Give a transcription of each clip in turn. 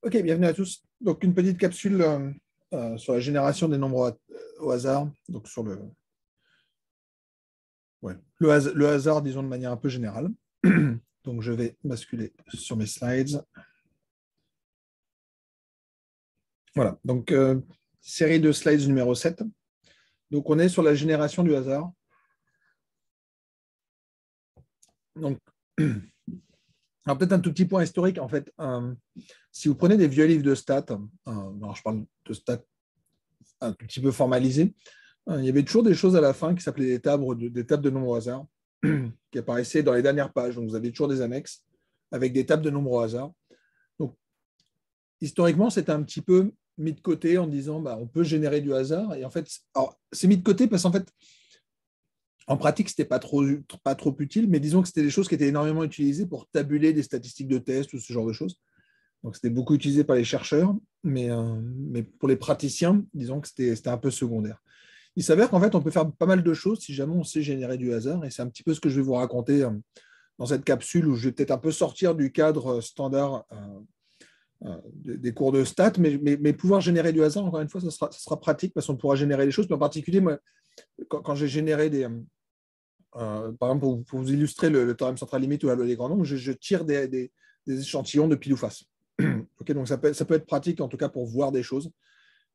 Ok, bienvenue à tous. Donc, une petite capsule sur la génération des nombres au hasard. Donc, sur le hasard, disons de manière un peu générale. Donc, je vais basculer sur mes slides. Voilà. Donc, série de slides numéro 7. Donc, on est sur la génération du hasard. Donc, alors peut-être un tout petit point historique. En fait, si vous prenez des vieux livres de stats, alors je parle de stats un tout petit peu formalisés, il y avait toujours des choses à la fin qui s'appelaient des tables de nombres au hasard, qui apparaissaient dans les dernières pages. Donc, vous avez toujours des annexes avec des tables de nombres au hasard. Donc, historiquement, c'était un petit peu mis de côté en disant on peut générer du hasard. Et en fait, c'est mis de côté parce qu'en fait, en pratique, ce n'était pas trop utile, mais disons que c'était des choses qui étaient énormément utilisées pour tabuler des statistiques de tests ou ce genre de choses. Donc, c'était beaucoup utilisé par les chercheurs, mais pour les praticiens, disons que c'était un peu secondaire. Il s'avère qu'en fait, on peut faire pas mal de choses si jamais on sait générer du hasard. Et c'est un petit peu ce que je vais vous raconter dans cette capsule où je vais peut-être un peu sortir du cadre standard des cours de stats, mais pouvoir générer du hasard, encore une fois, ça sera pratique parce qu'on pourra générer des choses. Mais en particulier, moi, quand j'ai généré par exemple, pour vous illustrer le théorème central limite ou la loi des grands nombres, je tire des échantillons de pile ou face. Okay, donc ça peut être pratique, en tout cas, pour voir des choses.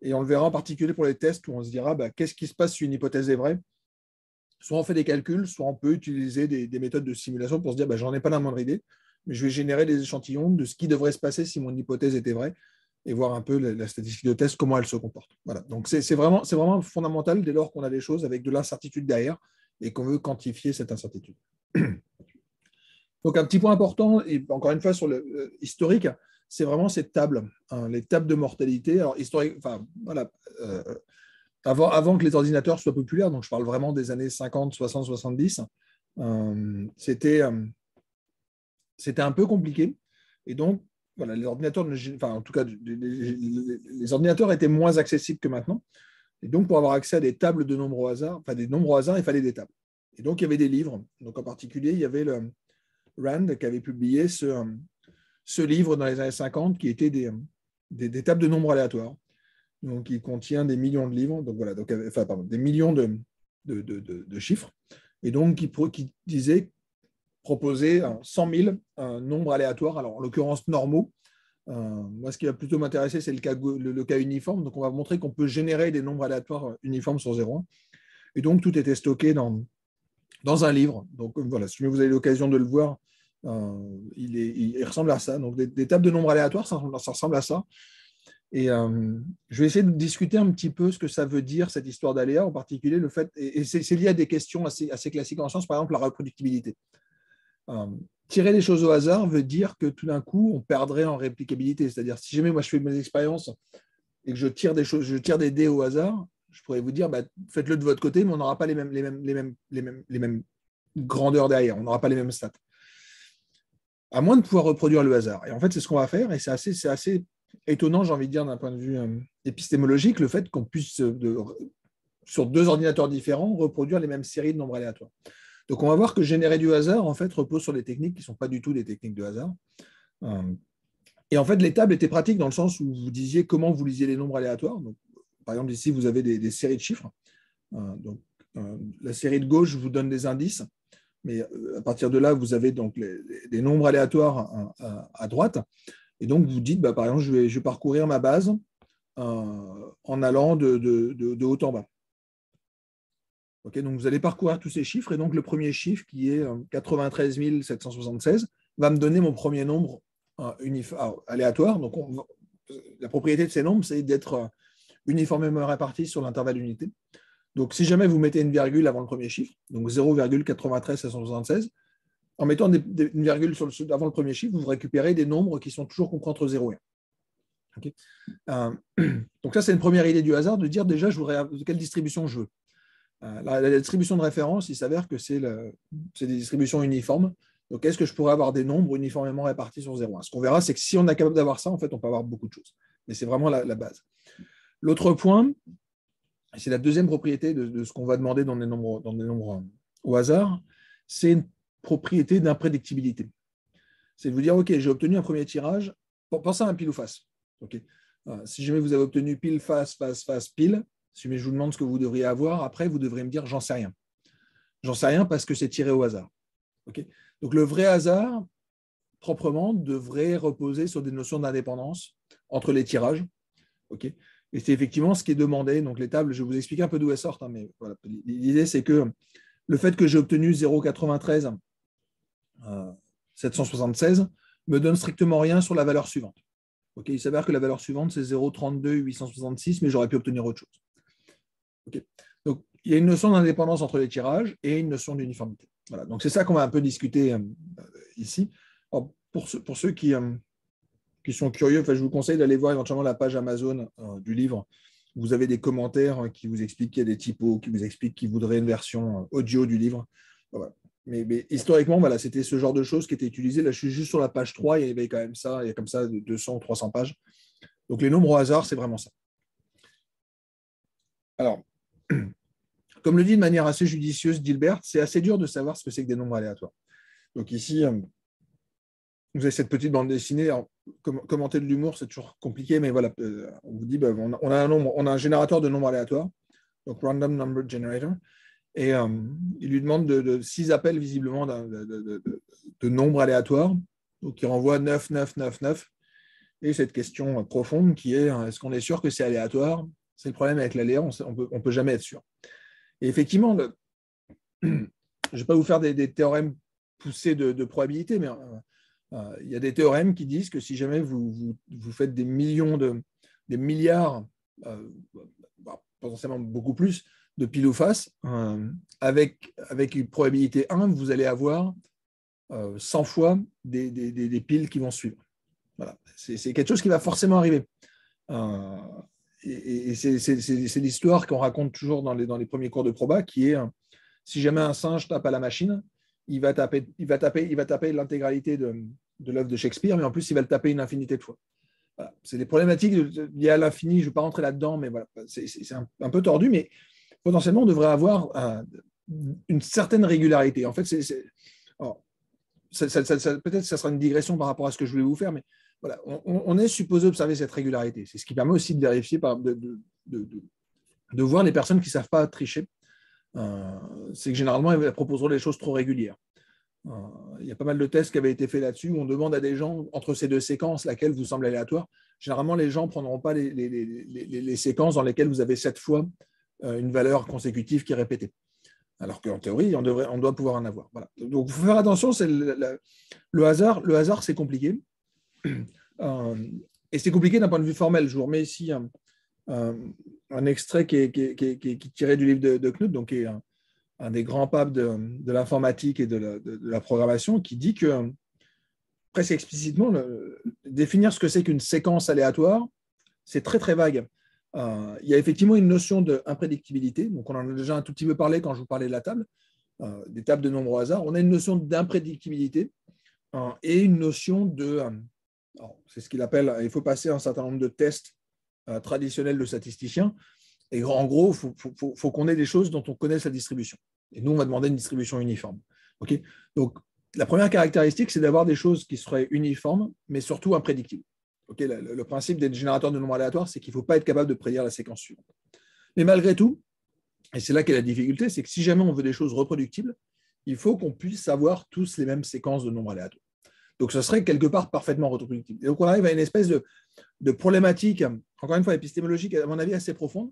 Et on le verra en particulier pour les tests où on se dira qu'est-ce qui se passe si une hypothèse est vraie. Soit on fait des calculs, soit on peut utiliser des méthodes de simulation pour se dire j'en ai pas la moindre idée, mais je vais générer des échantillons de ce qui devrait se passer si mon hypothèse était vraie et voir un peu la statistique de test, comment elle se comporte. Voilà. Donc c'est vraiment fondamental dès lors qu'on a des choses avec de l'incertitude derrière et qu'on veut quantifier cette incertitude. Donc un petit point important, et encore une fois sur le historique, c'est vraiment ces tables, les tables de mortalité. Alors historique, enfin voilà, avant que les ordinateurs soient populaires, donc je parle vraiment des années 50, 60, 70, c'était un peu compliqué. Et donc, voilà, les ordinateurs, enfin, en tout cas, les ordinateurs étaient moins accessibles que maintenant. Et donc, pour avoir accès à des tables de nombres au hasard, enfin des nombres au hasard, il fallait des tables. Et donc, il y avait des livres. Donc, en particulier, il y avait le Rand qui avait publié ce livre dans les années 50 qui était des tables de nombres aléatoires. Donc, il contient des millions de livres, donc voilà, enfin, pardon, des millions de chiffres, et donc qui disait proposer 100 000 nombres aléatoires, alors en l'occurrence normaux. Moi, ce qui va plutôt m'intéresser, c'est le cas uniforme. Donc, on va montrer qu'on peut générer des nombres aléatoires uniformes sur 0,1. Et donc, tout était stocké dans un livre. Donc, voilà, si vous avez l'occasion de le voir, il ressemble à ça. Donc, des tables de nombres aléatoires, ça ressemble à ça. Et je vais essayer de discuter un petit peu ce que ça veut dire, cette histoire d'aléa, en particulier le fait, et c'est lié à des questions assez classiques en sciences, par exemple la reproductibilité. Tirer les choses au hasard veut dire que tout d'un coup, on perdrait en réplicabilité. C'est-à-dire, si jamais moi je fais mes expériences et que je tire des dés au hasard, je pourrais vous dire, faites-le de votre côté, mais on n'aura pas les mêmes grandeurs derrière, on n'aura pas les mêmes stats. À moins de pouvoir reproduire le hasard. Et en fait, c'est ce qu'on va faire, et c'est assez étonnant, j'ai envie de dire, d'un point de vue épistémologique, le fait qu'on puisse, sur deux ordinateurs différents, reproduire les mêmes séries de nombres aléatoires. Donc, on va voir que générer du hasard, en fait, repose sur des techniques qui ne sont pas du tout des techniques de hasard. Et en fait, les tables étaient pratiques dans le sens où vous disiez comment vous lisiez les nombres aléatoires. Donc, par exemple, ici, vous avez des séries de chiffres. Donc, la série de gauche vous donne des indices. Mais à partir de là, vous avez donc des nombres aléatoires à droite. Et donc, vous dites, par exemple, je vais parcourir ma base en allant de haut en bas. Okay, donc, vous allez parcourir tous ces chiffres. Et donc, le premier chiffre, qui est 93 776, va me donner mon premier nombre aléatoire. Donc, la propriété de ces nombres, c'est d'être uniformément répartis sur l'intervalle d'unité. Donc, si jamais vous mettez une virgule avant le premier chiffre, donc 0,93 776, en mettant une virgule avant le premier chiffre, vous récupérez des nombres qui sont toujours compris entre 0 et 1. Okay. Donc ça, c'est une première idée du hasard, de dire déjà quelle distribution je veux. La distribution de référence, il s'avère que c'est des distributions uniformes. Donc, est-ce que je pourrais avoir des nombres uniformément répartis sur 0,1 ? Ce qu'on verra, c'est que si on est capable d'avoir ça, en fait, on peut avoir beaucoup de choses. Mais c'est vraiment la base. L'autre point, c'est la deuxième propriété de ce qu'on va demander dans des nombres au hasard, c'est une propriété d'imprédictibilité. C'est de vous dire, OK, j'ai obtenu un premier tirage, pensez à un pile ou face. Okay. Si jamais vous avez obtenu pile, face, pile, si jamais je vous demande ce que vous devriez avoir, après, vous devrez me dire j'en sais rien. J'en sais rien parce que c'est tiré au hasard. Okay. Donc, le vrai hasard, proprement, devrait reposer sur des notions d'indépendance entre les tirages. Okay. Et c'est effectivement ce qui est demandé. Donc, les tables, je vais vous expliquer un peu d'où elles sortent. Hein, mais voilà. L'idée, c'est que le fait que j'ai obtenu 0,93 776 me donne strictement rien sur la valeur suivante. Okay, il s'avère que la valeur suivante, c'est 0,32 866, mais j'aurais pu obtenir autre chose. Okay. Donc, il y a une notion d'indépendance entre les tirages et une notion d'uniformité. Voilà. Donc, c'est ça qu'on va un peu discuter ici. Alors, pour ceux qui sont curieux, je vous conseille d'aller voir éventuellement la page Amazon du livre. Vous avez des commentaires qui vous expliquent qu'il y a des typos, qui vous expliquent qu'ils voudraient une version audio du livre. Voilà. Mais historiquement, voilà, c'était ce genre de choses qui étaient utilisées. Là, je suis juste sur la page 3, il y avait quand même ça, il y a comme ça 200 ou 300 pages. Donc, les nombres au hasard, c'est vraiment ça. Alors, comme le dit de manière assez judicieuse Dilbert, c'est assez dur de savoir ce que c'est que des nombres aléatoires. Donc ici, vous avez cette petite bande dessinée. Alors, commenter de l'humour, c'est toujours compliqué, mais voilà, on vous dit, on a un générateur de nombres aléatoires, donc Random Number Generator, et il lui demande de 6 appels visiblement de nombres aléatoires, donc il renvoie 9, 9, 9, 9, et cette question profonde qui est, est-ce qu'on est sûr que c'est aléatoire? C'est le problème avec l'aléa, on peut jamais être sûr. Et effectivement, je ne vais pas vous faire des théorèmes poussés de probabilité, mais il y a des théorèmes qui disent que si jamais vous faites des milliards, potentiellement beaucoup plus, de pile ou face, avec une probabilité 1, vous allez avoir 100 fois des piles qui vont suivre. Voilà. C'est quelque chose qui va forcément arriver. Et c'est l'histoire qu'on raconte toujours dans les premiers cours de proba, qui est si jamais un singe tape à la machine, il va taper l'intégralité de l'œuvre de Shakespeare, mais en plus, il va le taper une infinité de fois. Voilà. C'est des problématiques liées à l'infini, je ne vais pas rentrer là-dedans, mais voilà, c'est un peu tordu, mais potentiellement, on devrait avoir une certaine régularité. En fait, peut-être que ça sera une digression par rapport à ce que je voulais vous faire, mais voilà, on est supposé observer cette régularité. C'est ce qui permet aussi de vérifier, de voir les personnes qui ne savent pas tricher. C'est que généralement, elles proposeront des choses trop régulières. Il y a pas mal de tests qui avaient été faits là-dessus où on demande à des gens, entre ces deux séquences, laquelle vous semble aléatoire. Généralement, les gens ne prendront pas les séquences dans lesquelles vous avez 7 fois une valeur consécutive qui est répétée. Alors qu'en théorie, on doit pouvoir en avoir. Voilà. Donc, il faut faire attention, c'est le hasard. Le hasard, c'est compliqué. Et c'est compliqué d'un point de vue formel. Je vous remets ici un extrait qui est tiré du livre de Knuth, donc qui est un des grands papes de l'informatique et de la programmation, qui dit que, presque explicitement, définir ce que c'est qu'une séquence aléatoire, c'est très, très vague. Il y a effectivement une notion d'imprédictibilité. Donc, on en a déjà un tout petit peu parlé quand je vous parlais de la table, des tables de nombres au hasard. On a une notion d'imprédictibilité et une notion c'est ce qu'il appelle, il faut passer un certain nombre de tests traditionnels de statisticiens. Et en gros, il faut qu'on ait des choses dont on connaisse la distribution. Et nous, on va demander une distribution uniforme. Okay. Donc, la première caractéristique, c'est d'avoir des choses qui seraient uniformes, mais surtout imprédictibles. Okay. Le principe des générateurs de nombres aléatoires, c'est qu'il ne faut pas être capable de prédire la séquence suivante. Mais malgré tout, et c'est là qu'est la difficulté, c'est que si jamais on veut des choses reproductibles, il faut qu'on puisse avoir tous les mêmes séquences de nombres aléatoires. Donc, ce serait quelque part parfaitement reproductible. Et donc, on arrive à une espèce de problématique, encore une fois, épistémologique, à mon avis, assez profonde,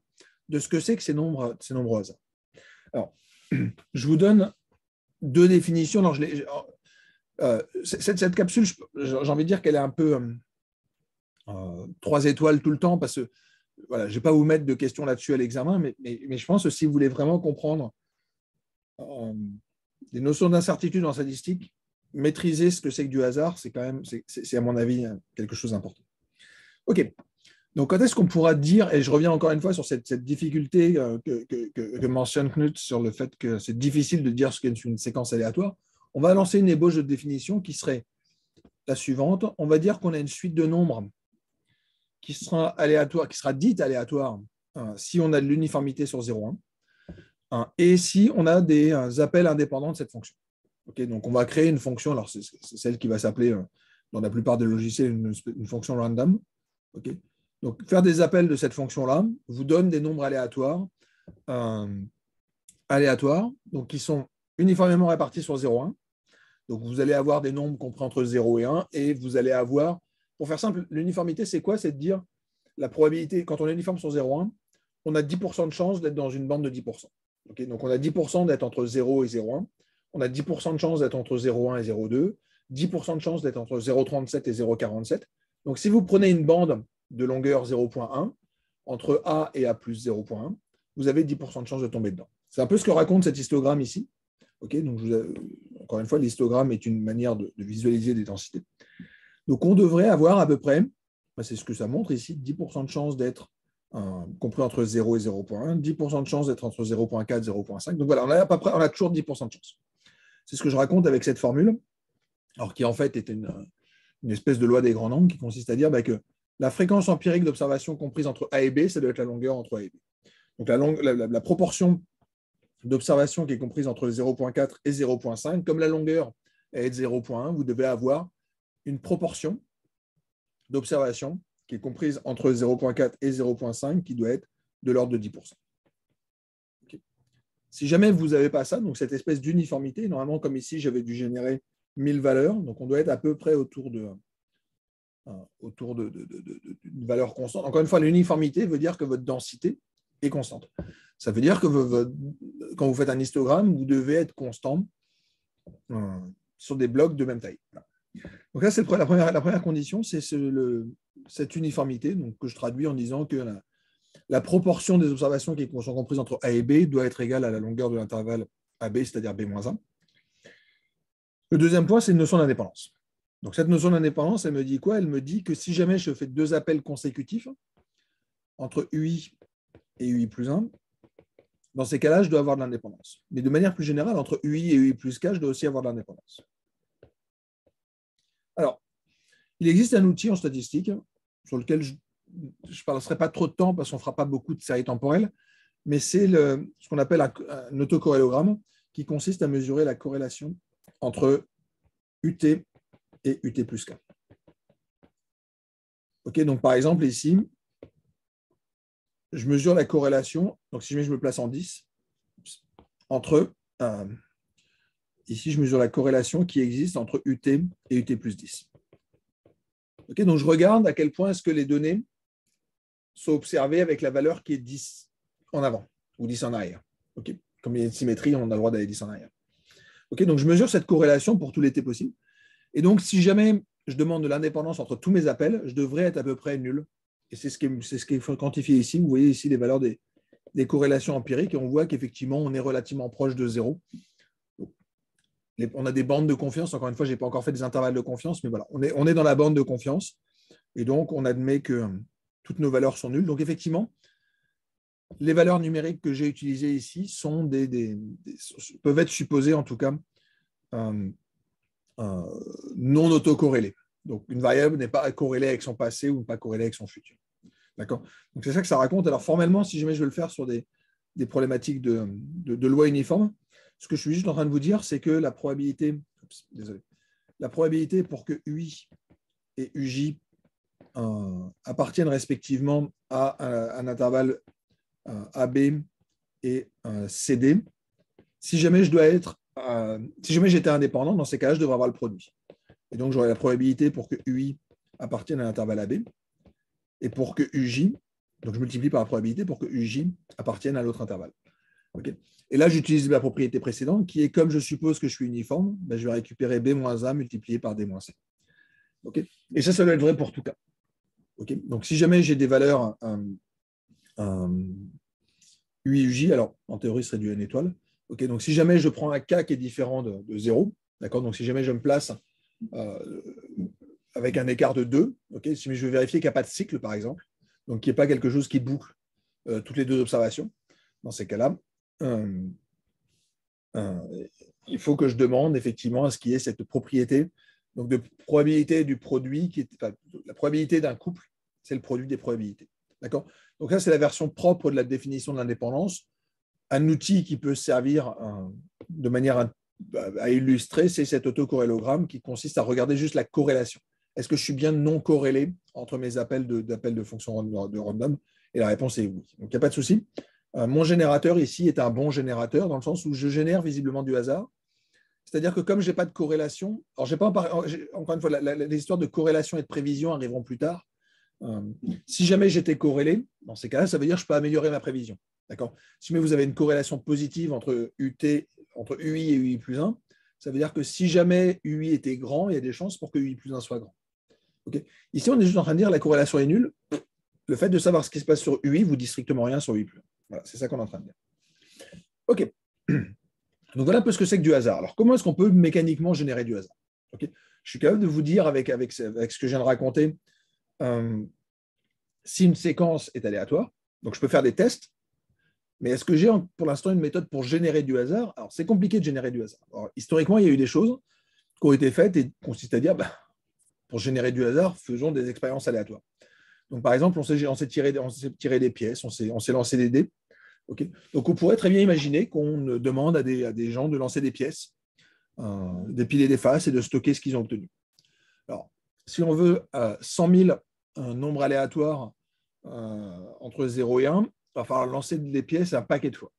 de ce que c'est que ces nombres au hasard. Alors, je vous donne 2 définitions. Alors, cette capsule, j'ai envie de dire qu'elle est un peu 3 étoiles tout le temps, parce que voilà, je ne vais pas vous mettre de questions là-dessus à l'examen, mais je pense que si vous voulez vraiment comprendre des notions d'incertitude en statistique, maîtriser ce que c'est que du hasard, c'est quand même, c'est à mon avis quelque chose d'important. OK. Donc, quand est-ce qu'on pourra dire, et je reviens encore une fois sur cette difficulté que mentionne Knuth sur le fait que c'est difficile de dire ce qu'est une séquence aléatoire, on va lancer une ébauche de définition qui serait la suivante. On va dire qu'on a une suite de nombres qui sera aléatoire, qui sera dite aléatoire si on a de l'uniformité sur 0,1 et si on a des appels indépendants de cette fonction. Okay, donc, on va créer une fonction, alors c'est celle qui va s'appeler dans la plupart des logiciels une fonction random. Okay, donc, faire des appels de cette fonction-là vous donne des nombres aléatoires donc, qui sont uniformément répartis sur 0, 1. Donc, vous allez avoir des nombres compris entre 0 et 1, et vous allez avoir, pour faire simple, l'uniformité, c'est quoi? C'est de dire la probabilité, quand on est uniforme sur 0, 1, on a 10% de chance d'être dans une bande de 10%. Okay, donc, on a 10% d'être entre 0 et 0,1. On a 10% de chance d'être entre 0,1 et 0,2. 10% de chance d'être entre 0,37 et 0,47. Donc, si vous prenez une bande de longueur 0,1, entre A et A plus 0,1, vous avez 10% de chance de tomber dedans. C'est un peu ce que raconte cet histogramme ici. Okay, donc encore une fois, l'histogramme est une manière de visualiser des densités. Donc, on devrait avoir à peu près, c'est ce que ça montre ici, 10% de chance d'être compris entre 0 et 0,1, 10% de chance d'être entre 0,4 et 0,5. Donc voilà, on a toujours 10% de chance. C'est ce que je raconte avec cette formule, alors qui en fait est une espèce de loi des grands nombres qui consiste à dire que la fréquence empirique d'observation comprise entre A et B, ça doit être la longueur entre A et B. Donc la proportion d'observation qui est comprise entre 0,4 et 0,5, comme la longueur est de 0,1, vous devez avoir une proportion d'observation qui est comprise entre 0,4 et 0,5 qui doit être de l'ordre de 10%. Okay. Si jamais vous n'avez pas ça, donc cette espèce d'uniformité, normalement comme ici j'avais dû générer 1000 valeurs, donc on doit être à peu près autour d'une valeur constante. Encore une fois, l'uniformité veut dire que votre densité est constante. Ça veut dire que quand vous faites un histogramme, vous devez être constant sur des blocs de même taille. Donc là, c'est la première condition, c'est cette uniformité, donc, que je traduis en disant que la proportion des observations qui sont comprises entre A et B doit être égale à la longueur de l'intervalle AB, c'est-à-dire B-1. Le deuxième point, c'est une notion d'indépendance. Donc cette notion d'indépendance, elle me dit quoi? Elle me dit que si jamais je fais 2 appels consécutifs entre UI et UI plus 1, dans ces cas-là, je dois avoir de l'indépendance. Mais de manière plus générale, entre UI et UI plus K, je dois aussi avoir de l'indépendance. Alors, il existe un outil en statistique sur lequel je ne passerai pas trop de temps parce qu'on ne fera pas beaucoup de séries temporelles, mais c'est ce qu'on appelle un autocorrélogramme qui consiste à mesurer la corrélation entre UT et UT plus K. Okay, donc par exemple, ici, je mesure la corrélation, donc si je me place en 10, entre, ici je mesure la corrélation qui existe entre UT et UT plus 10. Okay, donc je regarde à quel point est-ce que les données sont observées avec la valeur qui est 10 en avant ou 10 en arrière. Okay, comme il y a une symétrie, on a le droit d'aller 10 en arrière. Okay, donc je mesure cette corrélation pour tous les T possibles. Et donc si jamais je demande de l'indépendance entre tous mes appels, je devrais être à peu près nul. Et c'est ce qui est quantifié ici. Vous voyez ici les valeurs des corrélations empiriques et on voit qu'effectivement, on est relativement proche de 0. On a des bandes de confiance. Encore une fois, je n'ai pas encore fait des intervalles de confiance, mais voilà, on est dans la bande de confiance. Et donc, on admet que toutes nos valeurs sont nulles. Donc, effectivement, les valeurs numériques que j'ai utilisées ici sont peuvent être supposées, en tout cas, non autocorrélées. Donc, une variable n'est pas corrélée avec son passé ou pas corrélée avec son futur. D'accord? Donc, c'est ça que ça raconte. Alors, formellement, si jamais je veux le faire sur des problématiques de loi uniforme, ce que je suis juste en train de vous dire, c'est que la probabilité pour que UI et UJ appartiennent respectivement à un intervalle AB et CD, si jamais j'étais indépendant, dans ces cas-là, je devrais avoir le produit. Et donc, j'aurais la probabilité pour que UI appartienne à l'intervalle AB et pour que UJ, donc je multiplie par la probabilité pour que UJ appartienne à l'autre intervalle. Okay. Et là, j'utilise la propriété précédente qui est comme je suppose que je suis uniforme, je vais récupérer B-A multiplié par D-C. Okay. Et ça doit être vrai pour tout cas. Okay. Donc, si jamais j'ai des valeurs UI, UJ, alors en théorie, ce serait du N étoile. Okay. Donc, si jamais je prends un K qui est différent de 0, d'accord, donc si jamais je me place avec un écart de 2, okay, si je veux vérifier qu'il n'y a pas de cycle, par exemple, donc qu'il n'y ait pas quelque chose qui boucle toutes les 2 observations, dans ces cas-là, il faut que je demande effectivement à ce qu'il y ait cette propriété, donc de probabilité du produit, la probabilité d'un couple, c'est le produit des probabilités. D'accord? Donc ça, c'est la version propre de la définition de l'indépendance. Un outil qui peut servir de manière à illustrer, c'est cet autocorrélogramme qui consiste à regarder juste la corrélation. est-ce que je suis bien non corrélé entre mes appels de fonctions de random? Et la réponse est oui. Donc, il n'y a pas de souci. Mon générateur ici est un bon générateur dans le sens où je génère visiblement du hasard. C'est-à-dire que comme je n'ai pas de corrélation, alors j'ai pas encore une fois, les histoires de corrélation et de prévision arriveront plus tard. Si jamais j'étais corrélé, dans ces cas-là, ça veut dire que je peux améliorer ma prévision. D'accord? Si jamais vous avez une corrélation positive entre UI et UI plus 1, ça veut dire que si jamais UI était grand, il y a des chances pour que UI plus 1 soit grand. Okay? Ici, on est juste en train de dire que la corrélation est nulle. Le fait de savoir ce qui se passe sur UI vous dit strictement rien sur UI plus 1. Voilà, c'est ça qu'on est en train de dire. OK. Donc voilà un peu ce que c'est que du hasard. Alors, comment est-ce qu'on peut mécaniquement générer du hasard? Okay. Je suis capable de vous dire avec ce que je viens de raconter, si une séquence est aléatoire, donc je peux faire des tests, mais est-ce que j'ai pour l'instant une méthode pour générer du hasard? Alors, c'est compliqué de générer du hasard. Alors, historiquement, il y a eu des choses qui ont été faites et qui consistent à dire, pour générer du hasard, faisons des expériences aléatoires. Donc, par exemple, on s'est tiré des pièces, on s'est lancé des dés. Okay. Donc, on pourrait très bien imaginer qu'on demande à des gens de lancer des pièces, d'épiler des faces et de stocker ce qu'ils ont obtenu. Alors, si on veut 100 000 nombres aléatoires entre 0 et 1, il va falloir lancer des pièces un paquet de fois.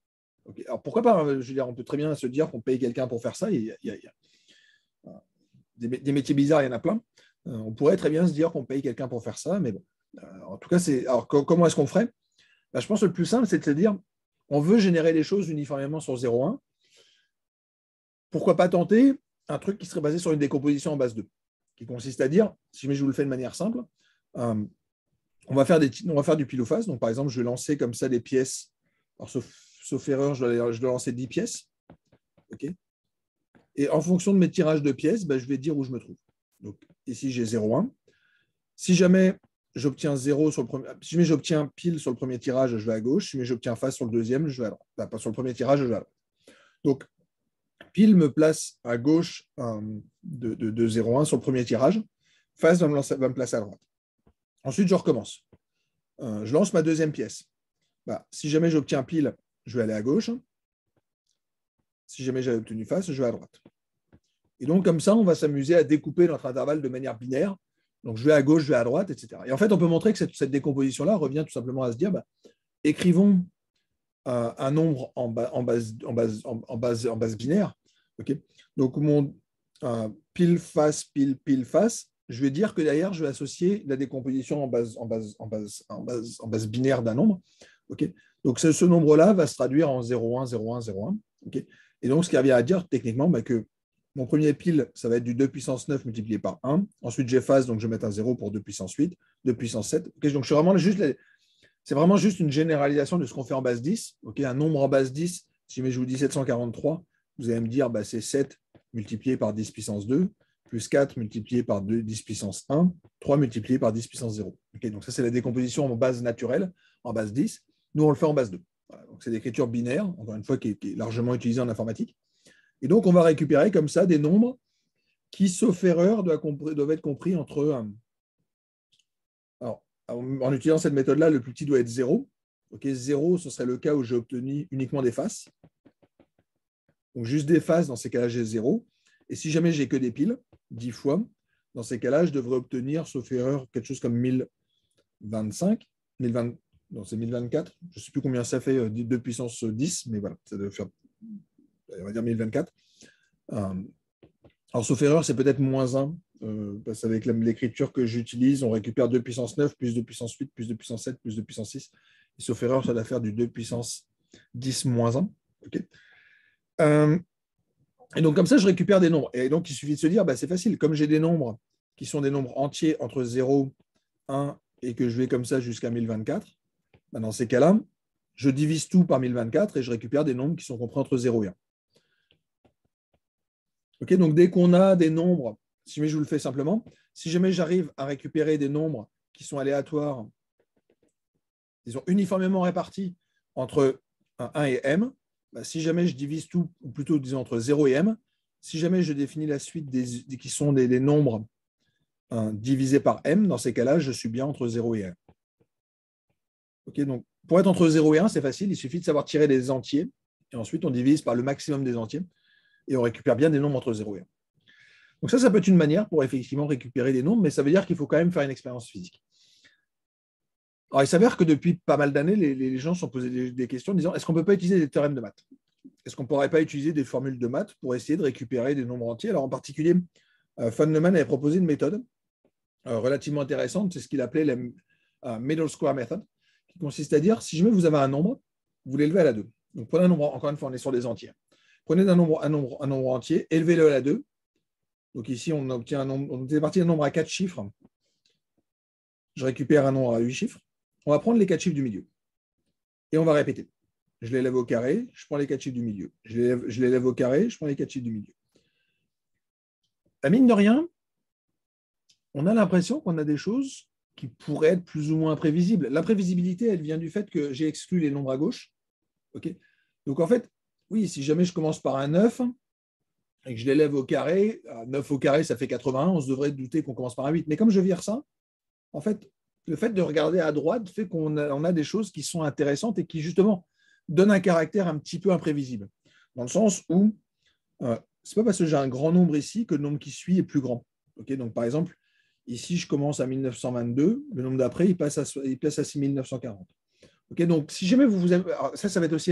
Okay. Alors, pourquoi pas? Je veux dire, on peut très bien se dire qu'on paye quelqu'un pour faire ça. Il y a des métiers bizarres, il y en a plein. On pourrait très bien se dire qu'on paye quelqu'un pour faire ça, mais bon. En tout cas, comment est-ce qu'on ferait? Je pense que le plus simple, c'est de se dire on veut générer les choses uniformément sur 0,1. Pourquoi pas tenter un truc qui serait basé sur une décomposition en base 2, qui consiste à dire, si je vous le fais de manière simple, on va faire du pile ou face. Donc, par exemple, je vais lancer comme ça des pièces. Alors, sauf erreur, je dois lancer 10 pièces. Okay. Et en fonction de mes tirages de pièces, je vais dire où je me trouve. Donc, ici, j'ai 0,1. Si jamais j'obtiens 0 sur le premier, si jamais j'obtiens pile sur le premier tirage, je vais à gauche. Si jamais j'obtiens face sur le deuxième, je vais à droite. Pas sur le premier tirage, je vais à droite. Donc, pile me place à gauche de 0,1 sur le premier tirage. Face va me placer à droite. Ensuite, je recommence. Je lance ma deuxième pièce. Si jamais j'obtiens pile, je vais aller à gauche. Si jamais j'avais obtenu face, je vais à droite. Et donc, comme ça, on va s'amuser à découper notre intervalle de manière binaire. Donc, je vais à gauche, je vais à droite, etc. Et en fait, on peut montrer que cette décomposition-là revient tout simplement à se dire, écrivons un nombre en base binaire. Okay. Donc, mon pile, face, je vais dire que derrière, je vais associer la décomposition en base binaire d'un nombre. Okay. Donc, ce nombre-là va se traduire en 0,1, 0,1, 0,1. Okay. Et donc, ce qui revient à dire techniquement que mon premier pile, ça va être du 2 puissance 9 multiplié par 1. Ensuite, j'efface, donc je vais mettre un 0 pour 2 puissance 8, 2 puissance 7. Okay, donc, c'est vraiment juste une généralisation de ce qu'on fait en base 10. Okay, un nombre en base 10, si je vous dis 743, vous allez me dire c'est 7 multiplié par 10 puissance 2, plus 4 multiplié par 10 puissance 1, 3 multiplié par 10 puissance 0. Okay, donc, ça, c'est la décomposition en base naturelle, en base 10. Nous, on le fait en base 2. Voilà, donc, c'est l'écriture binaire, encore une fois, qui est largement utilisée en informatique. Et donc, on va récupérer comme ça des nombres qui, sauf erreur, doivent être compris entre... Alors, en utilisant cette méthode-là, le plus petit doit être 0. Okay, 0, ce serait le cas où j'ai obtenu uniquement des faces. Donc, juste des faces, dans ces cas-là, j'ai 0. Et si jamais j'ai que des piles, 10 fois, dans ces cas-là, je devrais obtenir, sauf erreur, quelque chose comme 1025. Non, c'est 1024. Je ne sais plus combien ça fait, 2 puissance 10, mais voilà, ça doit faire... on va dire 1024. Alors, sauf erreur, c'est peut-être moins 1, parce qu'avec l'écriture que j'utilise, on récupère 2 puissance 9, plus 2 puissance 8, plus 2 puissance 7, plus 2 puissance 6. Et sauf erreur, ça doit faire du 2 puissance 10 moins 1. Okay. Et donc, comme ça, je récupère des nombres. Et donc, il suffit de se dire, c'est facile. Comme j'ai des nombres qui sont des nombres entiers entre 0, 1, et que je vais comme ça jusqu'à 1024, dans ces cas-là, je divise tout par 1024 et je récupère des nombres qui sont compris entre 0 et 1. Okay, donc, dès qu'on a des nombres, si jamais je vous le fais simplement, si jamais j'arrive à récupérer des nombres qui sont aléatoires, disons uniformément répartis entre 1 et m, si jamais je divise tout, ou plutôt disons entre 0 et m, si jamais je définis la suite qui sont des nombres divisés par m, dans ces cas-là, je suis bien entre 0 et 1. Okay, donc, pour être entre 0 et 1, c'est facile, il suffit de savoir tirer des entiers, et ensuite on divise par le maximum des entiers, et on récupère bien des nombres entre 0 et 1. Donc ça peut être une manière pour effectivement récupérer des nombres, mais ça veut dire qu'il faut quand même faire une expérience physique. Alors, il s'avère que depuis pas mal d'années, les gens se sont posés des questions en disant est-ce qu'on ne peut pas utiliser des théorèmes de maths? Est-ce qu'on ne pourrait pas utiliser des formules de maths pour essayer de récupérer des nombres entiers? Alors, en particulier, Feynman avait proposé une méthode relativement intéressante, c'est ce qu'il appelait la middle square method, qui consiste à dire si jamais vous avez un nombre, vous l'élevez à la 2. Donc, prenez un nombre, encore une fois, on est sur des entiers. Prenez un nombre entier, élevez-le à la 2. Donc, ici, on obtient un nombre, on est parti d'un nombre à 4 chiffres. Je récupère un nombre à 8 chiffres. On va prendre les 4 chiffres du milieu. Et on va répéter. Je l'élève au carré, je prends les 4 chiffres du milieu. Je l'élève au carré, je prends les 4 chiffres du milieu. La mine de rien, on a l'impression qu'on a des choses qui pourraient être plus ou moins prévisibles. L'imprévisibilité, elle vient du fait que j'ai exclu les nombres à gauche. Okay, donc, en fait, oui, si jamais je commence par un 9 et que je l'élève au carré, 9 au carré, ça fait 81, on se devrait douter qu'on commence par un 8. Mais comme je vire ça, en fait, le fait de regarder à droite fait qu'on a des choses qui sont intéressantes et qui, justement, donnent un caractère un petit peu imprévisible. Dans le sens où, ce n'est pas parce que j'ai un grand nombre ici que le nombre qui suit est plus grand. Okay, donc, par exemple, ici, je commence à 1922, le nombre d'après, il passe à 6940. Okay, donc, si jamais vous avez, ça va être aussi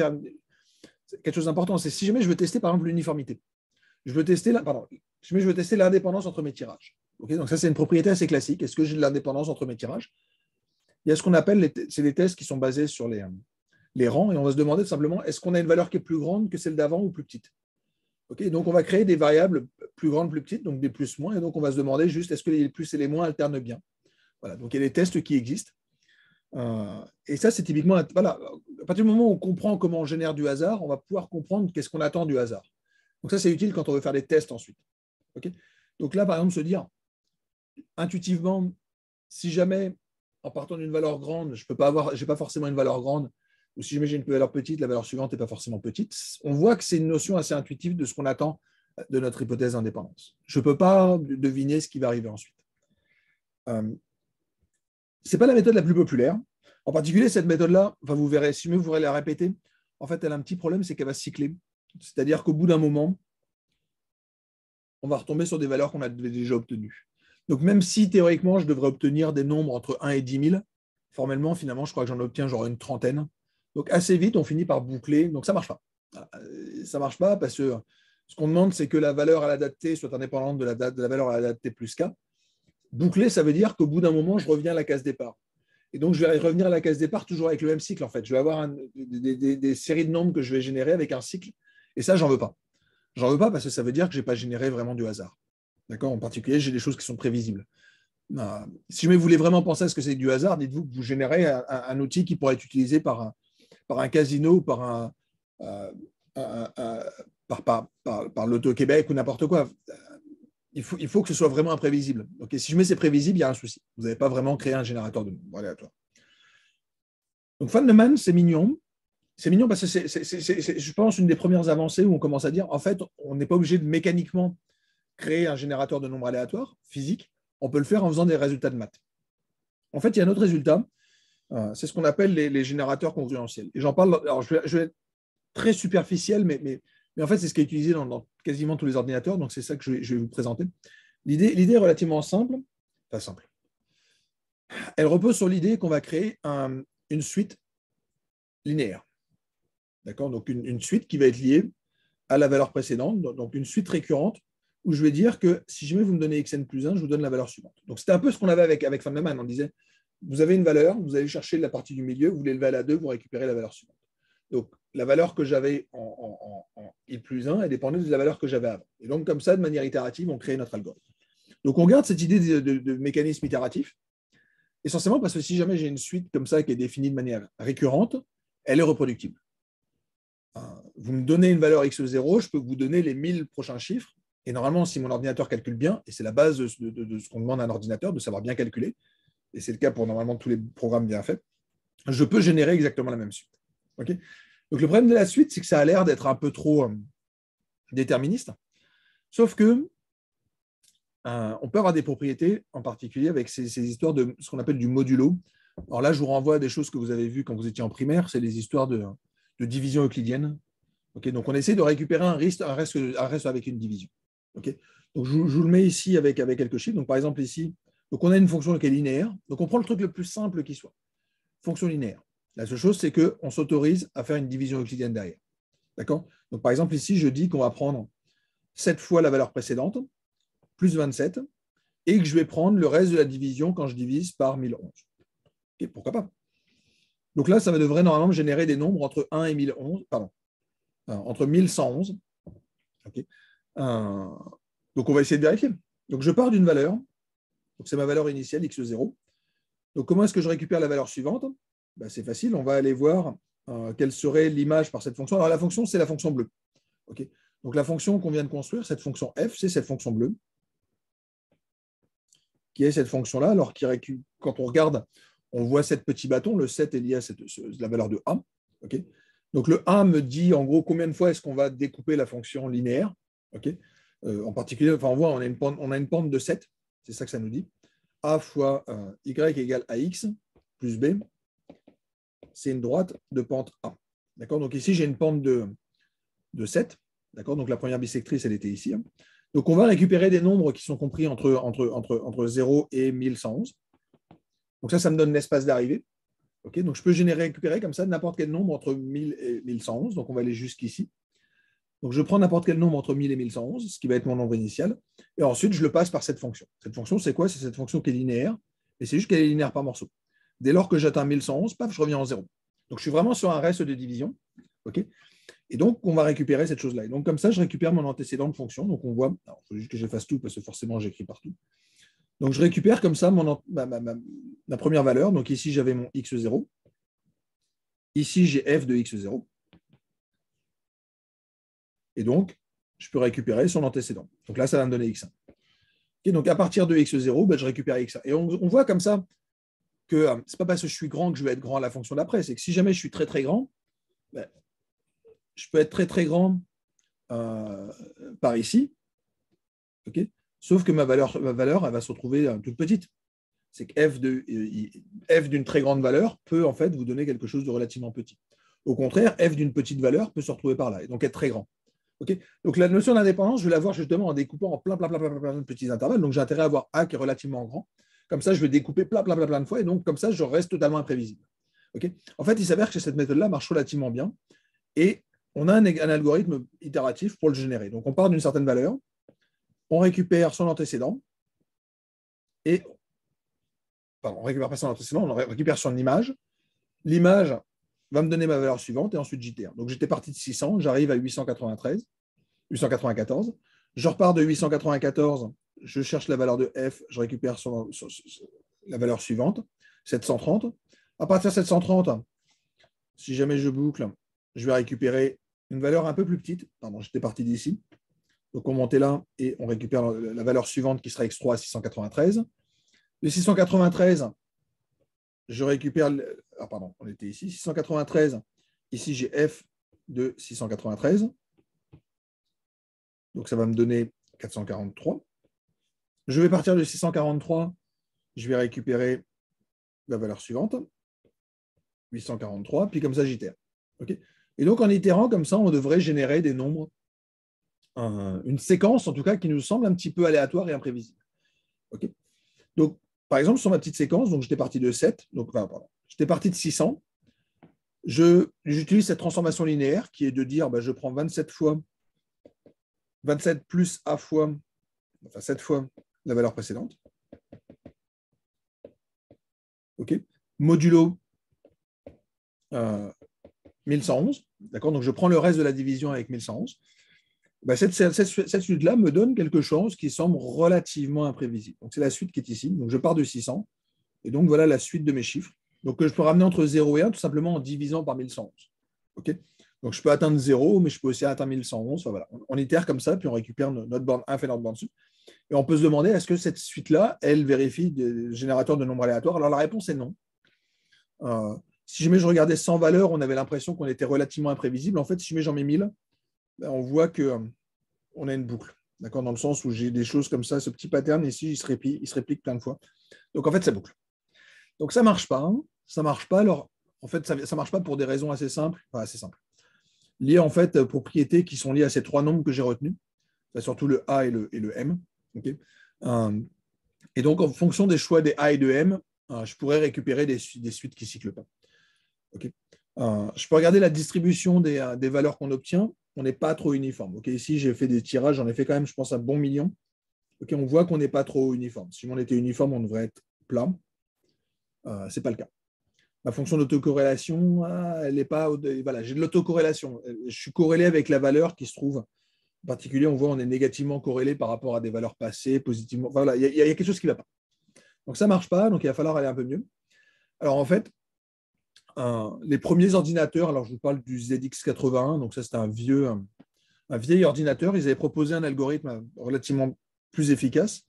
quelque chose d'important, c'est si jamais je veux tester, par exemple, l'uniformité. Je veux tester l'indépendance entre mes tirages. Okay, donc ça, c'est une propriété assez classique. Est-ce que j'ai de l'indépendance entre mes tirages? Il y a ce qu'on appelle, c'est des tests qui sont basés sur les rangs, et on va se demander tout simplement, est-ce qu'on a une valeur qui est plus grande que celle d'avant ou plus petite? Okay, donc on va créer des variables plus grandes, plus petites, donc des plus, moins, et donc on va se demander juste, est-ce que les plus et les moins alternent bien? Voilà, donc il y a des tests qui existent. Et ça, c'est typiquement, voilà, à partir du moment où on comprend comment on génère du hasard, on va pouvoir comprendre qu'est-ce qu'on attend du hasard. Donc ça, c'est utile quand on veut faire des tests ensuite. Okay, donc là, par exemple, se dire, intuitivement, si jamais, en partant d'une valeur grande, je n'ai pas forcément une valeur grande, ou si jamais j'ai une valeur petite, la valeur suivante n'est pas forcément petite, on voit que c'est une notion assez intuitive de ce qu'on attend de notre hypothèse d'indépendance. Je ne peux pas deviner ce qui va arriver ensuite. Ce n'est pas la méthode la plus populaire. En particulier, cette méthode-là, enfin, vous verrez, si vous voulez la répéter, en fait, elle a un petit problème, c'est qu'elle va cycler. C'est-à-dire qu'au bout d'un moment, on va retomber sur des valeurs qu'on a déjà obtenues. Donc, même si théoriquement, je devrais obtenir des nombres entre 1 et 10 000, formellement, finalement, je crois que j'en obtiens genre une trentaine. Donc, assez vite, on finit par boucler. Donc, ça ne marche pas. Ça ne marche pas parce que ce qu'on demande, c'est que la valeur à la date T soit indépendante de la valeur à la date T plus K. Boucler, ça veut dire qu'au bout d'un moment, je reviens à la case départ. Et donc, je vais revenir à la case départ toujours avec le même cycle, en fait. Je vais avoir des séries de nombres que je vais générer avec un cycle. Et ça, j'en veux pas. J'en veux pas parce que ça veut dire que je n'ai pas généré vraiment du hasard. D'accord? En particulier, j'ai des choses qui sont prévisibles. Si vous voulez vraiment penser à ce que c'est du hasard, dites-vous que vous générez un outil qui pourrait être utilisé par un casino ou par l'Auto-Québec ou n'importe quoi. Il faut que ce soit vraiment imprévisible. Okay, si je mets c'est prévisible, il y a un souci. Vous n'avez pas vraiment créé un générateur de nombres aléatoires. Donc, Feynman, c'est mignon. C'est mignon parce que c'est, je pense, une des premières avancées où on commence à dire, en fait, on n'est pas obligé de mécaniquement créer un générateur de nombres aléatoires physique. On peut le faire en faisant des résultats de maths. En fait, il y a un autre résultat. C'est ce qu'on appelle les générateurs congruentiels. Et j'en parle, alors je vais être très superficiel, mais en fait, c'est ce qui est utilisé dans quasiment tous les ordinateurs. Donc, c'est ça que je vais vous présenter. L'idée est relativement simple. Pas simple. Elle repose sur l'idée qu'on va créer une suite linéaire. D'accord? Donc, une suite qui va être liée à la valeur précédente, donc une suite récurrente, où je vais dire que si jamais vous me donnez xn plus 1, je vous donne la valeur suivante. Donc, c'était un peu ce qu'on avait avec Feynman. On disait, vous avez une valeur, vous allez chercher la partie du milieu, vous l'élevez à la 2, vous récupérez la valeur suivante. Donc, la valeur que j'avais en I plus 1, elle dépendait de la valeur que j'avais avant. Et donc, comme ça, de manière itérative, on crée notre algorithme. Donc, on garde cette idée de mécanisme itératif, essentiellement parce que si jamais j'ai une suite comme ça qui est définie de manière récurrente, elle est reproductible. Vous me donnez une valeur x0, je peux vous donner les 1000 prochains chiffres. Et normalement, si mon ordinateur calcule bien, et c'est la base de ce qu'on demande à un ordinateur, de savoir bien calculer, et c'est le cas pour normalement tous les programmes bien faits, je peux générer exactement la même suite. Okay, donc le problème de la suite, c'est que ça a l'air d'être un peu trop déterministe, sauf que on peut avoir des propriétés, en particulier avec ces histoires de ce qu'on appelle du modulo. Alors là, je vous renvoie à des choses que vous avez vues quand vous étiez en primaire, c'est les histoires de division euclidienne. Okay, donc on essaie de récupérer un reste avec une division. Okay, Donc, je vous le mets ici avec quelques chiffres. Donc, par exemple, ici, donc on a une fonction qui est linéaire. Donc, on prend le truc le plus simple qui soit. Fonction linéaire. La seule chose, c'est qu'on s'autorise à faire une division euclidienne derrière. D'accord? Donc, par exemple, ici, je dis qu'on va prendre 7 fois la valeur précédente, plus 27, et que je vais prendre le reste de la division quand je divise par 1011. Et pourquoi pas? Donc là, ça devrait normalement me générer des nombres entre 1 et 1011, pardon, entre 1111. Okay. Donc on va essayer de vérifier. Donc je pars d'une valeur, donc c'est ma valeur initiale, x0. Donc comment est-ce que je récupère la valeur suivante? Ben, c'est facile, on va aller voir quelle serait l'image par cette fonction. Alors la fonction, c'est la fonction bleue. Okay. Donc la fonction qu'on vient de construire, cette fonction f, c'est cette fonction bleue, qui est cette fonction-là. Alors quand on regarde, on voit cette petit bâton, le 7 est lié à la valeur de a. Okay. Donc le a me dit en gros combien de fois est-ce qu'on va découper la fonction linéaire. Okay. En particulier, enfin, on voit on a une pente de 7, c'est ça que ça nous dit. A fois y égale ax plus b, c'est une droite de pente a. D'accord. Donc ici, j'ai une pente de 7. D'accord. Donc la première bisectrice, elle était ici. Donc on va récupérer des nombres qui sont compris entre 0 et 1111. Donc ça me donne l'espace d'arrivée. Okay, donc je peux récupérer comme ça n'importe quel nombre entre 1000 et 1111. Donc on va aller jusqu'ici. Donc je prends n'importe quel nombre entre 1000 et 1111, ce qui va être mon nombre initial. Et ensuite, je le passe par cette fonction. Cette fonction, c'est quoi? C'est cette fonction qui est linéaire. Et c'est juste qu'elle est linéaire par morceau. Dès lors que j'atteins 1111, paf, je reviens en 0. Donc je suis vraiment sur un reste de division. Okay, et donc, on va récupérer cette chose-là. Et donc, comme ça, je récupère mon antécédent de fonction. Donc, on voit, il faut juste que j'efface tout parce que forcément, j'écris partout. Donc, je récupère comme ça ma première valeur. Donc, ici, j'avais mon x0. Ici, j'ai f de x0. Et donc, je peux récupérer son antécédent. Donc là, ça va me donner x1. Okay, donc, à partir de x0, ben, je récupère x1. Et on voit comme ça que ce n'est pas parce que je suis grand que je vais être grand à la fonction d'après. C'est que si jamais je suis très, très grand, ben, je peux être très, très grand par ici. Okay, sauf que ma valeur, elle va se retrouver toute petite. C'est que f d'une très grande valeur peut en fait vous donner quelque chose de relativement petit. Au contraire, f d'une petite valeur peut se retrouver par là, et donc être très grand. Okay, donc la notion d'indépendance, je vais la voir justement en découpant en plein de petits intervalles. Donc j'ai intérêt à avoir a qui est relativement grand. Comme ça, je vais découper plein de fois, et donc comme ça, je reste totalement imprévisible. Okay, en fait, il s'avère que cette méthode-là marche relativement bien, et on a un algorithme itératif pour le générer. Donc on part d'une certaine valeur, on récupère son antécédent, et on récupère pas son antécédent, on récupère son image. L'image va me donner ma valeur suivante, et ensuite j'itère. Donc j'étais parti de 600, j'arrive à 894. Je repars de 894, je cherche la valeur de f, je récupère la valeur suivante, 730. À partir de 730, si jamais je boucle, je vais récupérer une valeur un peu plus petite. Pardon, j'étais parti d'ici. Donc on montait là et on récupère la valeur suivante qui sera x3 à 693. De 693, je récupère. Ah, pardon, on était ici. 693. Ici, j'ai f de 693. Donc ça va me donner 443. Je vais partir de 643. Je vais récupérer la valeur suivante, 843. Puis comme ça, j'itère. Okay, et donc en itérant comme ça, on devrait générer des nombres, une séquence en tout cas qui nous semble un petit peu aléatoire et imprévisible. Okay, donc par exemple, sur ma petite séquence, donc j'étais parti de 7, donc j'étais parti de 600. J'utilise cette transformation linéaire qui est de dire je prends 27 plus A fois, enfin 7 fois la valeur précédente. OK, modulo 1111. D'accord, donc je prends le reste de la division avec 1111. Cette suite-là me donne quelque chose qui semble relativement imprévisible. Donc, c'est la suite qui est ici. Donc, je pars de 600. Et donc, voilà la suite de mes chiffres. Donc, je peux ramener entre 0 et 1 tout simplement en divisant par 1111. Okay, donc, je peux atteindre 0, mais je peux aussi atteindre 1111. Enfin, voilà. On itère comme ça, puis on récupère notre borne 1 fait notre borne dessus. Et on peut se demander, est-ce que cette suite-là, elle vérifie des générateurs de nombres aléatoires? Alors, la réponse est non. Si jamais je regardais 100 valeurs, on avait l'impression qu'on était relativement imprévisible. En fait, si jamais j'en mets 1000, on voit qu'on a une boucle, d'accord, dans le sens où j'ai des choses comme ça, ce petit pattern ici, il se réplique plein de fois. Donc en fait, ça boucle. Donc ça marche pas. Ça marche pas. Alors en fait, ça marche pas pour des raisons assez simples, liées en fait aux propriétés qui sont liées à ces trois nombres que j'ai retenus. Enfin, surtout le A et le M. Okay. Et donc, en fonction des choix des A et de M, je pourrais récupérer des suites qui ne cyclent pas. Okay. Je peux regarder la distribution des valeurs qu'on obtient. On n'est pas trop uniforme. Okay. Ici, j'ai fait des tirages, j'en ai fait quand même, je pense, un bon million. Okay. On voit qu'on n'est pas trop uniforme. Si on était uniforme, on devrait être plat. Ce n'est pas le cas. Ma fonction d'autocorrélation, elle n'est pas. Voilà, j'ai de l'autocorrélation. Je suis corrélé avec la valeur qui se trouve. En particulier, on voit qu'on est négativement corrélé par rapport à des valeurs passées, positivement. Enfin, voilà, il y a quelque chose qui ne va pas. Donc, ça ne marche pas, donc il va falloir aller un peu mieux. Alors, en fait, les premiers ordinateurs, alors je vous parle du ZX81, donc ça, c'est un vieil ordinateur. Ils avaient proposé un algorithme relativement plus efficace.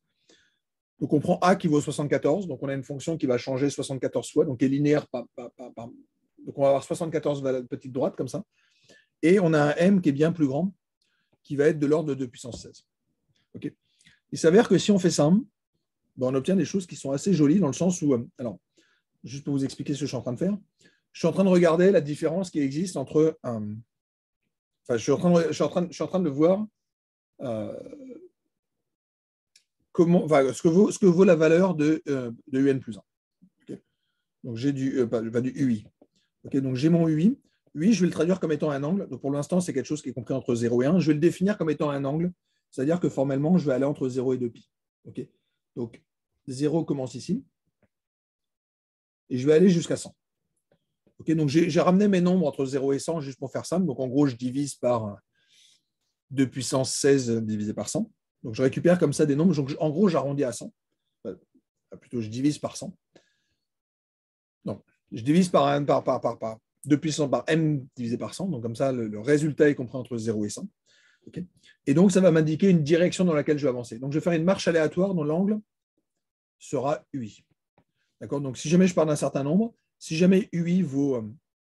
Donc, on prend A qui vaut 74, donc on a une fonction qui va changer 74 fois, donc qui est linéaire. Donc, on va avoir 74 petites droites comme ça. Et on a un M qui est bien plus grand, qui va être de l'ordre de 2 puissance 16. Okay. Il s'avère que si on fait ça, on obtient des choses qui sont assez jolies dans le sens où, alors, juste pour vous expliquer ce que je suis en train de faire, je suis en train de regarder la différence qui existe entre. Je suis en train de voir ce que vaut la valeur de UN plus 1. Okay. Donc, j'ai du UI. Okay, donc, j'ai mon UI. UI, je vais le traduire comme étant un angle. Donc, pour l'instant, c'est quelque chose qui est compris entre 0 et 1. Je vais le définir comme étant un angle. C'est-à-dire que formellement, je vais aller entre 0 et 2π. Okay. Donc, 0 commence ici. Et je vais aller jusqu'à 100. Okay, donc, j'ai ramené mes nombres entre 0 et 100 juste pour faire simple. Donc, en gros, je divise par 2 puissance 16 divisé par 100. Donc, je récupère comme ça des nombres. Donc, en gros, j'arrondis à 100. Enfin, plutôt, je divise par 100. Donc, je divise par 2 puissance par m divisé par 100. Donc, comme ça, le résultat est compris entre 0 et 100. Okay. Et donc, ça va m'indiquer une direction dans laquelle je vais avancer. Donc, je vais faire une marche aléatoire dont l'angle sera UI. D'accord. Donc, si jamais je pars d'un certain nombre, si jamais UI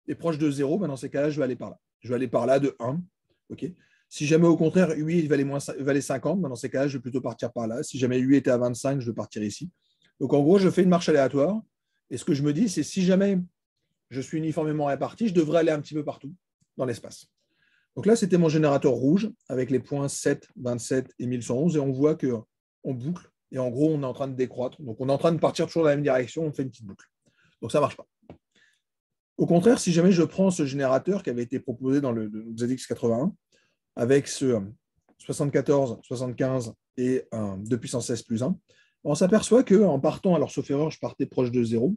est proche de 0, ben dans ces cas-là, je vais aller par là. Je vais aller par là de 1. Okay. Si jamais, au contraire, UI valait 50, ben dans ces cas-là, je vais plutôt partir par là. Si jamais UI était à 25, je vais partir ici. Donc, en gros, je fais une marche aléatoire. Et ce que je me dis, c'est si jamais je suis uniformément réparti, je devrais aller un petit peu partout dans l'espace. Donc là, c'était mon générateur rouge avec les points 7, 27 et 1111. Et on voit qu'on boucle. Et en gros, on est en train de décroître. Donc, on est en train de partir toujours dans la même direction. On fait une petite boucle. Donc, ça ne marche pas. Au contraire, si jamais je prends ce générateur qui avait été proposé dans le ZX81 avec ce 74, 75 et 2 puissance 16 plus 1, on s'aperçoit qu'en partant, alors sauf erreur, je partais proche de 0,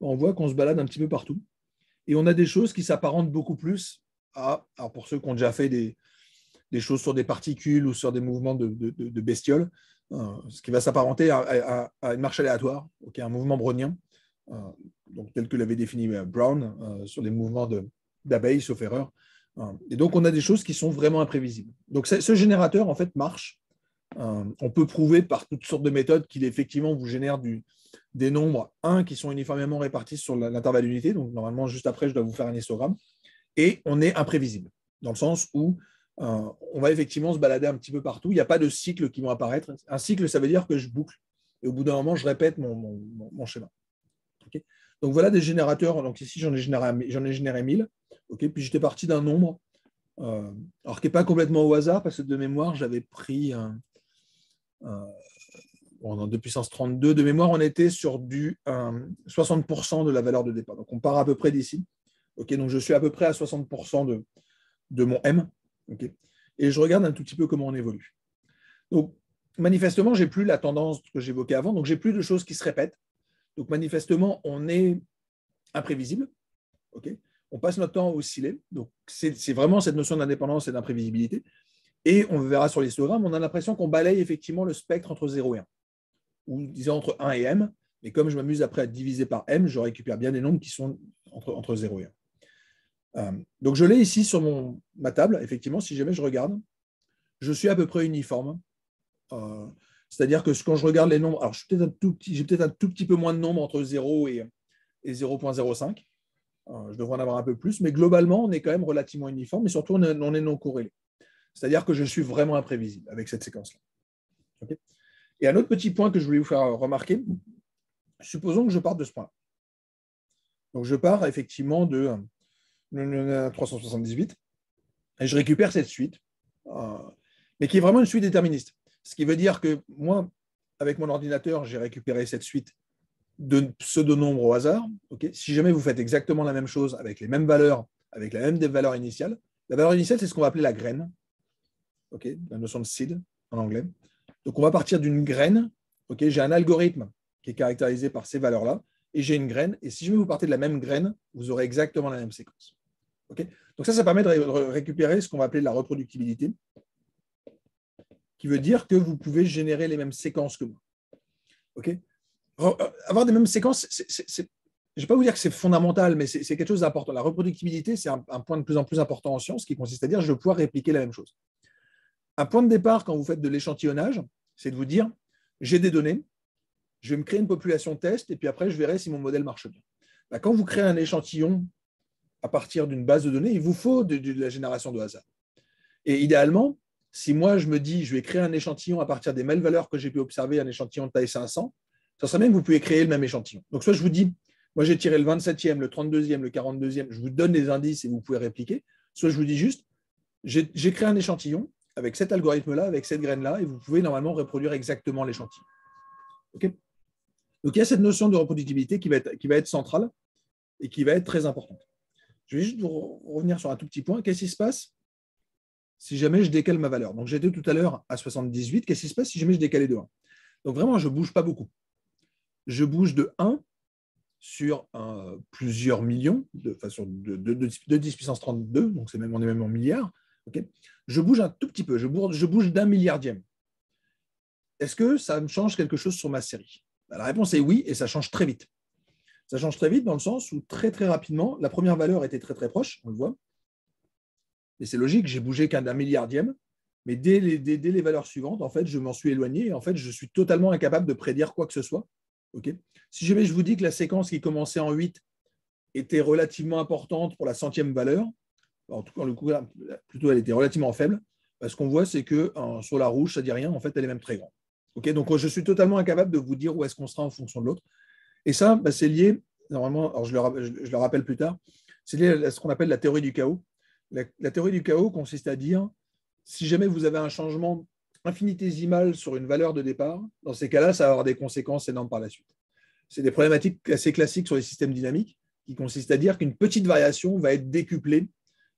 on voit qu'on se balade un petit peu partout. Et on a des choses qui s'apparentent beaucoup plus alors pour ceux qui ont déjà fait des choses sur des particules ou sur des mouvements de bestioles, ce qui va s'apparenter à une marche aléatoire, un mouvement brownien, donc tel que l'avait défini Brown sur les mouvements d'abeilles, sauf erreur. Et donc, on a des choses qui sont vraiment imprévisibles. Donc, ce générateur, en fait, marche. On peut prouver par toutes sortes de méthodes qu'il effectivement vous génère des nombres, qui sont uniformément répartis sur l'intervalle d'unité. Donc, normalement, juste après, je dois vous faire un histogramme. Et on est imprévisible, dans le sens où on va effectivement se balader un petit peu partout. Il n'y a pas de cycles qui vont apparaître. Un cycle, ça veut dire que je boucle. Et au bout d'un moment, je répète mon schéma. Okay. Donc, voilà des générateurs. Donc, ici, j'en ai généré 1000. Okay. Puis, j'étais parti d'un nombre, alors qui n'est pas complètement au hasard, parce que de mémoire, j'avais pris en 2 puissance 32. De mémoire, on était sur du 60% de la valeur de départ. Donc, on part à peu près d'ici. Okay, donc, je suis à peu près à 60% de mon M. Okay, et je regarde un tout petit peu comment on évolue. Donc, manifestement, je n'ai plus la tendance que j'évoquais avant. Donc, je n'ai plus de choses qui se répètent. Donc, manifestement, on est imprévisible. Okay, on passe notre temps à osciller. Donc, c'est vraiment cette notion d'indépendance et d'imprévisibilité. Et on verra sur l'histogramme, on a l'impression qu'on balaye effectivement le spectre entre 0 et 1. Ou disons entre 1 et M. Mais comme je m'amuse après à diviser par M, je récupère bien des nombres qui sont entre 0 et 1. Donc, je l'ai ici sur ma table. Effectivement, si jamais je regarde, je suis à peu près uniforme. C'est-à-dire que quand je regarde les nombres, alors j'ai peut-être un tout petit peu moins de nombres entre 0 et 0,05. Je devrais en avoir un peu plus, mais globalement, on est quand même relativement uniforme, et surtout, on est non corrélé. C'est-à-dire que je suis vraiment imprévisible avec cette séquence-là. Okay. Et un autre petit point que je voulais vous faire remarquer, supposons que je parte de ce point-là. Donc, je pars effectivement de 378 et je récupère cette suite. mais qui est vraiment une suite déterministe. Ce qui veut dire que moi, avec mon ordinateur, j'ai récupéré cette suite de pseudo-nombres au hasard. Okay, si jamais vous faites exactement la même chose avec les mêmes valeurs, avec la même des valeurs initiales, la valeur initiale, c'est ce qu'on va appeler la graine. Okay, la notion de seed en anglais. Donc, on va partir d'une graine. Okay, j'ai un algorithme qui est caractérisé par ces valeurs-là, et j'ai une graine. Et si jamais vous partez de la même graine, vous aurez exactement la même séquence. Okay, donc ça permet de récupérer ce qu'on va appeler la reproductibilité, qui veut dire que vous pouvez générer les mêmes séquences que moi. Okay, avoir des mêmes séquences, je ne vais pas vous dire que c'est fondamental, mais c'est quelque chose d'important. La reproductibilité, c'est un point de plus en plus important en science, qui consiste à dire je vais pouvoir répliquer la même chose. Un point de départ, quand vous faites de l'échantillonnage, c'est de vous dire j'ai des données, je vais me créer une population test, et puis après, je verrai si mon modèle marche bien. Là, quand vous créez un échantillon à partir d'une base de données, il vous faut de la génération de hasard. Et idéalement, si moi, je me dis je vais créer un échantillon à partir des mêmes valeurs que j'ai pu observer, un échantillon de taille 500, ça serait bien que vous pouvez créer le même échantillon. Donc, soit je vous dis, moi, j'ai tiré le 27e, le 32e, le 42e, je vous donne les indices et vous pouvez répliquer. Soit je vous dis juste, j'ai créé un échantillon avec cet algorithme-là, avec cette graine-là, et vous pouvez normalement reproduire exactement l'échantillon. Okay, donc, il y a cette notion de reproductibilité qui va être centrale et qui va être très importante. Je vais juste vous revenir sur un tout petit point. Qu'est-ce qui se passe si jamais je décale ma valeur? Donc, j'étais tout à l'heure à 78. Qu'est-ce qui se passe si jamais je décalais de 1? Donc, vraiment, je ne bouge pas beaucoup. Je bouge de 1 sur plusieurs millions, de 10 puissance 32, donc on est même en milliards. Okay, je bouge un tout petit peu, je bouge d'un milliardième. Est-ce que ça me change quelque chose sur ma série? La réponse est oui, et ça change très vite. Ça change très vite dans le sens où très très rapidement, la première valeur était très très proche, on le voit. Et c'est logique, j'ai bougé qu'un milliardième, mais dès les valeurs suivantes, en fait, je m'en suis éloigné et en fait, je suis totalement incapable de prédire quoi que ce soit. Okay, si jamais je vous dis que la séquence qui commençait en 8 était relativement importante pour la centième valeur, en tout cas, le coup, plutôt elle était relativement faible, ce qu'on voit, c'est que sur la rouge, ça ne dit rien, en fait, elle est même très grande. Okay, donc, je suis totalement incapable de vous dire où est-ce qu'on sera en fonction de l'autre. Et ça, c'est lié, normalement, alors je le rappelle plus tard, c'est lié à ce qu'on appelle la théorie du chaos. La théorie du chaos consiste à dire, si jamais vous avez un changement infinitésimal sur une valeur de départ, dans ces cas-là, ça va avoir des conséquences énormes par la suite. C'est des problématiques assez classiques sur les systèmes dynamiques qui consistent à dire qu'une petite variation va être décuplée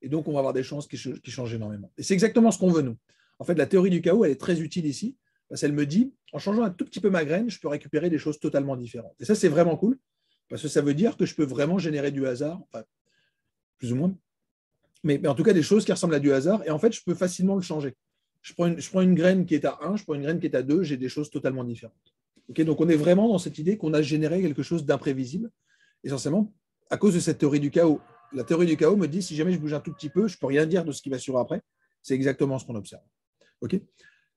et donc on va avoir des chances qui changent énormément. Et c'est exactement ce qu'on veut, nous. En fait, la théorie du chaos, elle est très utile ici parce qu'elle me dit, en changeant un tout petit peu ma graine, je peux récupérer des choses totalement différentes. Et ça, c'est vraiment cool parce que ça veut dire que je peux vraiment générer du hasard, enfin, plus ou moins, mais en tout cas des choses qui ressemblent à du hasard et en fait, je peux facilement le changer. Je prends une graine qui est à 1, je prends une graine qui est à 2, j'ai des choses totalement différentes. Okay, donc, on est vraiment dans cette idée qu'on a généré quelque chose d'imprévisible, essentiellement à cause de cette théorie du chaos. La théorie du chaos me dit, si jamais je bouge un tout petit peu, je ne peux rien dire de ce qui va suivre après. C'est exactement ce qu'on observe. Okay,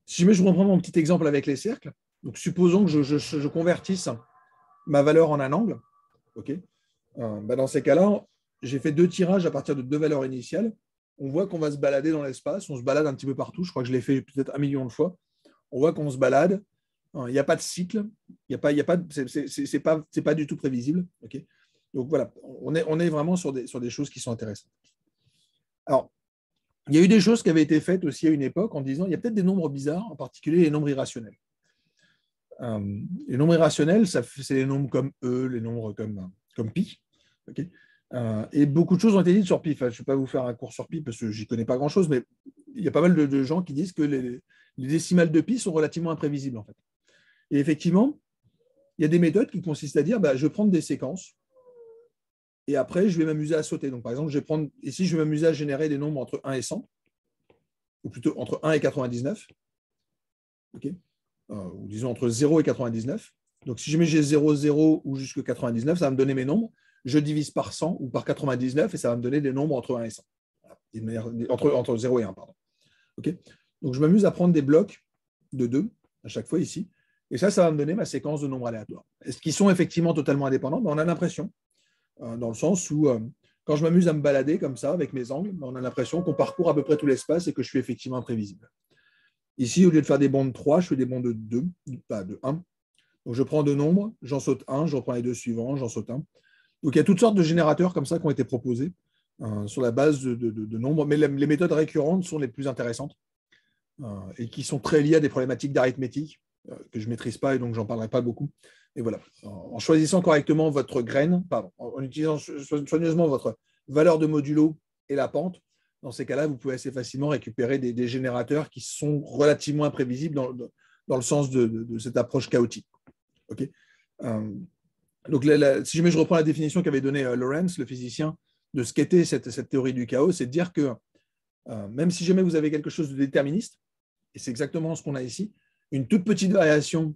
si jamais je reprends mon petit exemple avec les cercles, donc supposons que je convertisse ma valeur en un angle. Okay, dans ces cas-là, j'ai fait 2 tirages à partir de 2 valeurs initiales. On voit qu'on va se balader dans l'espace, on se balade un petit peu partout. Je crois que je l'ai fait peut-être 1 million de fois. On voit qu'on se balade. Il n'y a pas de cycle, c'est pas du tout prévisible. Okay, donc voilà, on est vraiment sur des choses qui sont intéressantes. Alors, il y a eu des choses qui avaient été faites aussi à une époque en disant il y a peut-être des nombres bizarres, en particulier les nombres irrationnels. Les nombres irrationnels, c'est les nombres comme E, les nombres comme pi. Okay, et beaucoup de choses ont été dites sur pi. Enfin, je ne vais pas vous faire un cours sur pi parce que je n'y connais pas grand-chose, mais il y a pas mal de gens qui disent que les décimales de pi sont relativement imprévisibles en fait. Et effectivement, il y a des méthodes qui consistent à dire je vais prendre des séquences et après, je vais m'amuser à sauter. Donc, par exemple, je vais m'amuser à générer des nombres entre 1 et 100, ou plutôt entre 1 et 99, okay, ou disons entre 0 et 99. Donc, si jamais j'ai 0, 0 ou jusqu'à 99, ça va me donner mes nombres. Je divise par 100 ou par 99 et ça va me donner des nombres entre 1 et 100. Entre 0 et 1, pardon. Okay, donc, je m'amuse à prendre des blocs de 2 à chaque fois ici. Et ça va me donner ma séquence de nombres aléatoires. Est-ce qu'ils sont effectivement totalement indépendants? On a l'impression, dans le sens où, quand je m'amuse à me balader comme ça, avec mes angles, on a l'impression qu'on parcourt à peu près tout l'espace et que je suis effectivement imprévisible. Ici, au lieu de faire des bonds de 3, je fais des bonds de 2, pas de 1. Donc, je prends 2 nombres, j'en saute 1, je reprends les 2 suivants, j'en saute 1. Donc, il y a toutes sortes de générateurs comme ça qui ont été proposés sur la base de nombres, mais les méthodes récurrentes sont les plus intéressantes. et qui sont très liées à des problématiques d'arithmétique que je ne maîtrise pas et donc j'en parlerai pas beaucoup. Et voilà, en choisissant correctement votre graine, pardon, en utilisant soigneusement votre valeur de modulo et la pente, dans ces cas-là, vous pouvez assez facilement récupérer des générateurs qui sont relativement imprévisibles dans le sens de cette approche chaotique. Okay, donc, si jamais je reprends la définition qu'avait donnée Lorentz, le physicien, de ce qu'était cette théorie du chaos, c'est de dire que même si jamais vous avez quelque chose de déterministe, et c'est exactement ce qu'on a ici, une toute petite variation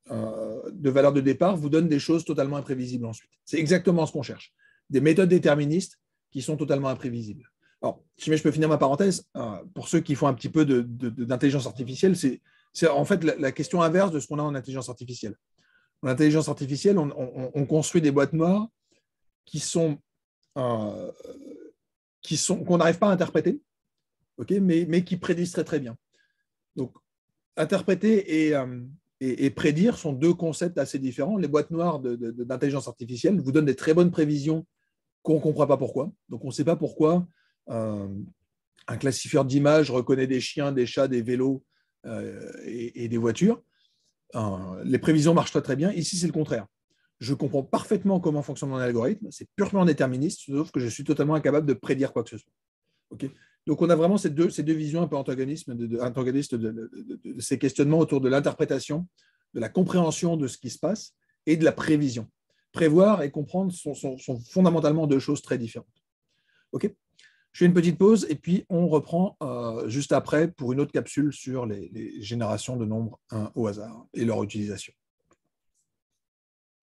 de valeur de départ vous donne des choses totalement imprévisibles ensuite. C'est exactement ce qu'on cherche. Des méthodes déterministes qui sont totalement imprévisibles. Alors, si jamais je peux finir ma parenthèse, pour ceux qui font un petit peu d'intelligence artificielle, c'est en fait la question inverse de ce qu'on a en intelligence artificielle. En intelligence artificielle, on construit des boîtes noires qu'on n'arrive pas à interpréter, okay, mais qui prédisent très très bien. Donc, interpréter et prédire sont deux concepts assez différents. Les boîtes noires d'intelligence artificielle vous donnent des très bonnes prévisions qu'on ne comprend pas pourquoi. Donc, on ne sait pas pourquoi un classifieur d'images reconnaît des chiens, des chats, des vélos et des voitures. Les prévisions marchent très très bien. Ici, c'est le contraire. Je comprends parfaitement comment fonctionne mon algorithme. C'est purement déterministe, sauf que je suis totalement incapable de prédire quoi que ce soit. Okay, donc, on a vraiment ces deux visions un peu antagonistes de ces questionnements autour de l'interprétation, de la compréhension de ce qui se passe et de la prévision. Prévoir et comprendre sont fondamentalement deux choses très différentes. Okay, je fais une petite pause et puis on reprend juste après pour une autre capsule sur les générations de nombres 1 au hasard et leur utilisation.